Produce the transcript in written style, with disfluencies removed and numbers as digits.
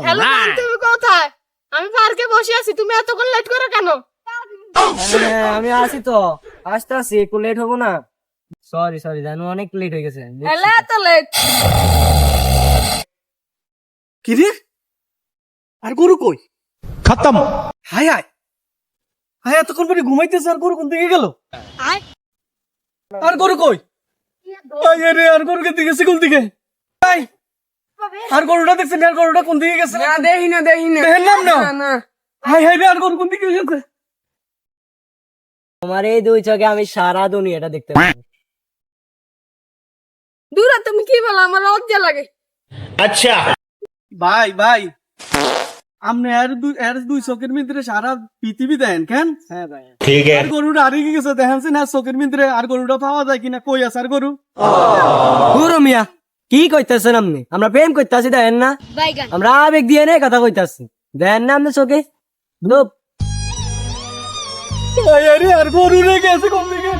Hello ma'am, তুমি কোথায়? আমি পার্কে বসে আছি, তুমি এতক্ষণ লেট করে কেন? আমি আসি তো, আসতে আসি, একটু লেট হবো না? সরি সরি, জানো অনেক লেট হয়ে গেছে। হ্যালো, এত লেট? কি রে, আর গরু কই? खत्म। হাই হাই হাই, এতক্ষণ পরে ঘুমাইতেছে, আর গরু কোন দিকে গেল? আর গরু কই? আয় রে, আর গরু কোন গেছে, কোন দিকে? আয়, আর গরুটা দেখছেন? আর গরুটা কোন দিকে গেছে? দেখি না দেখেন না? হাই হাই রে, আর গরু কোন দিকে গেছে? তোমার এই দুই চোখে আমি সারা দুনিয়াটা দেখতে পাই। দূরে, তুমি কি বলো? আমার লজ্জা লাগে। ভাই ভাই, আপনি এর দুই চোখের ভিতরে সারা পৃথিবী দেন কেন? হ্যাঁ ভাই, আর গরুটা হারিয়ে গেছে, দেখেন না চোখের ভিতরে? আর গরুটা পাওয়া যায় কিনা? কই আছে আর গরু? পুরো মিয়া কি কইতাছেন আপনি? আমরা প্রেম করতেছি, দেখেন না? আমরা আবেগ দিয়ে নেই কথা কইতাছি, দেখেন না আপনি চোখে? ধুপ। আয় রে, আর গরু রে গেছে কোন দিকে?